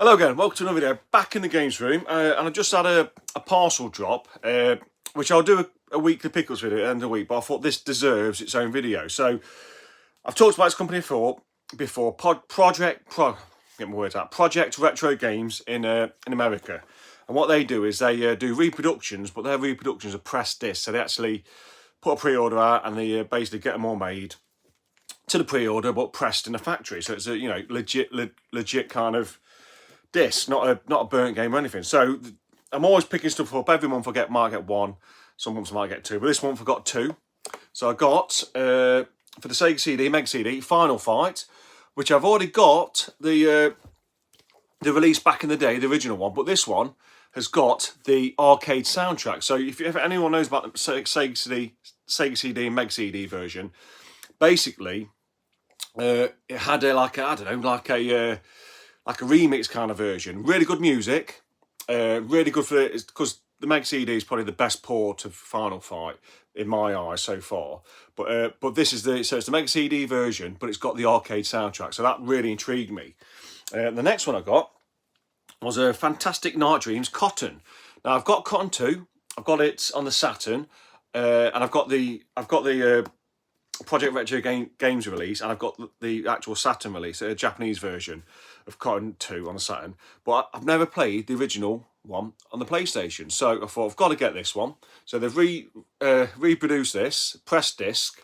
Hello again, welcome to another video, back in the games room, and I just had a parcel drop, which I'll do a weekly pickups video at the end of the week, but I thought this deserves its own video. So, I've talked about this company before Project Retro Games in America. And what they do is they do reproductions, but their reproductions are pressed discs, so they actually put a pre-order out and they basically get them all made to the pre-order, but pressed in a factory. So it's a legit kind of disc, not a burnt game or anything. So I'm always picking stuff up. Every month might get one, some months I might get two, but this month I got two. So I got for the Sega CD, Meg CD, Final Fight, which I've already got the release back in the day, the original one, but this one has got the arcade soundtrack. So if anyone knows about the Sega CD and Meg CD version, basically it had a remix kind of version. Really good music, really good for it, because the Meg CD is probably the best port of Final Fight in my eyes so far. But this is it's the Meg CD version, but it's got the arcade soundtrack, so that really intrigued me. The next one I got was a Fantastic Night Dreams Cotton. Now I've got Cotton 2, I've got it on the Saturn, and I've got the Project Retro Games release, and I've got the actual Saturn release, a Japanese version of Cotton 2 on the Saturn. But I've never played the original one on the PlayStation, so I thought I've got to get this one. So they've reproduced this, pressed disc,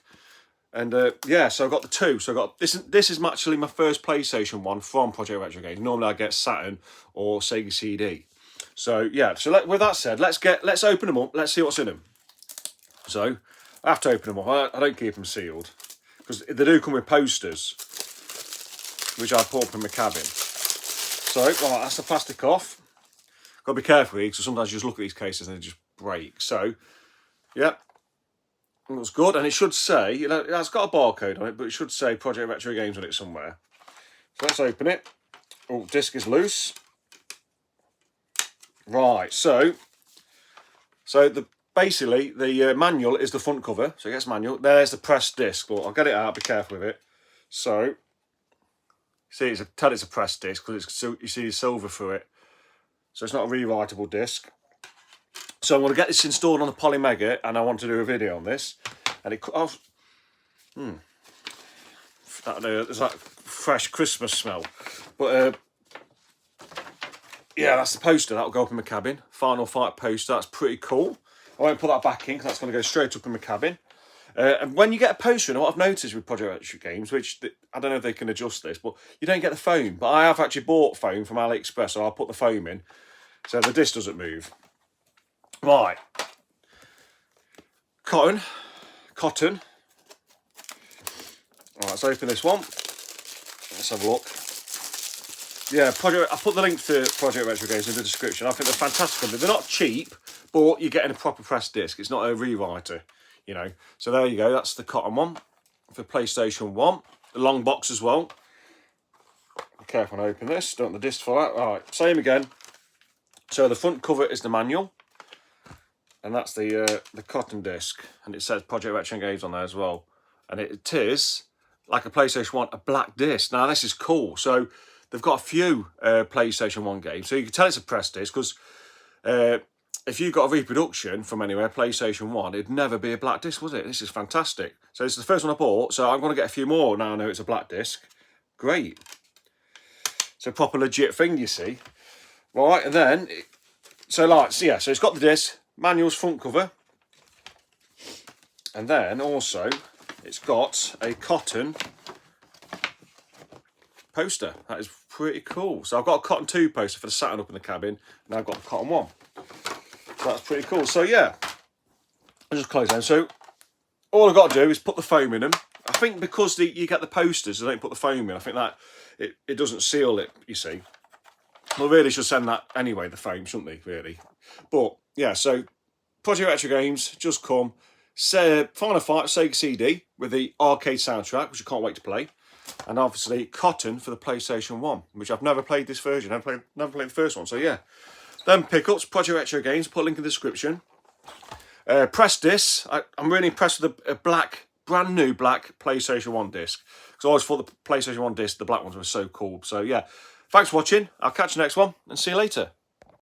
and yeah, so I got the two. So I got this. This is actually my first PlayStation one from Project Retro Games. Normally I get Saturn or Sega CD. So yeah, so with that said, let's open them up. Let's see what's in them. So I have to open them up. I don't keep them sealed because they do come with posters, which I put up in my cabin. So right, that's the plastic off. Got to be careful here because sometimes you just look at these cases and they just break. So yeah, it looks good, and it should say, it's got a barcode on it, but it should say Project Retro Games on it somewhere. So let's open it. Oh, disc is right. So basically, the manual is the front cover, so it gets manual. There's the pressed disc. Well, I'll get it out, be careful with it. So, see, tell it's a pressed disc because you see the silver through it. So it's not a rewritable disc. So I'm going to get this installed on the Poly Mega, and I want to do a video on this. And there's that fresh Christmas smell. But yeah, that's the poster. That'll go up in my cabin. Final Fight poster. That's pretty cool. I won't put that back in because that's going to go straight up in my cabin. And when you get a poster, and what I've noticed with Project Retro Games, which I don't know if they can adjust this, but you don't get the foam. But I have actually bought foam from AliExpress, so I'll put the foam in so the disc doesn't move. Right. Cotton. Right, let's open this one. Let's have a look. Yeah, I put the link to Project Retro Games in the description. I think they're fantastic. They're not cheap, but you're getting a proper pressed disc. It's not a rewriter, So there you go. That's the Cotton one for PlayStation 1. The long box as well. Be careful when I open this. Don't want the disc fall out. All right, same again. So the front cover is the manual, and that's the Cotton disc, and it says Project Retro Games on there as well. And it is like a PlayStation 1, a black disc. Now this is cool. So they've got a few PlayStation 1 games, so you can tell it's a press disc because if you got a reproduction from anywhere, PlayStation 1, it'd never be a black disc, would it? This is fantastic. So this is the first one I bought, so I'm going to get a few more now I know it's a black disc. Great. It's a proper legit thing, you see. Right, and then, so it's got the disc, manual's front cover, and then also it's got a Cotton poster. That is pretty cool. So I've got a Cotton 2 poster for the Saturn up in the cabin, and I've got the Cotton 1. So that's pretty cool. So yeah, I'll just close down. So all I've got to do is put the foam in them. I think because you get the posters, they don't put the foam in. I think that it doesn't seal it, you see. Well, really should send that anyway, the foam, shouldn't they, really? But yeah, so Project Retro Games just come. Final Fight Sega CD with the arcade soundtrack, which I can't wait to play. And obviously Cotton for the PlayStation 1, which I've never played this version. I've never played the first one, so yeah. Then pickups, Project Retro Games, put a link in the description. Press disc. I'm really impressed with the brand new black PlayStation 1 disc. Because I always thought the PlayStation 1 disc, the black ones were so cool. So yeah, Thanks for watching. I'll catch you next one and see you later.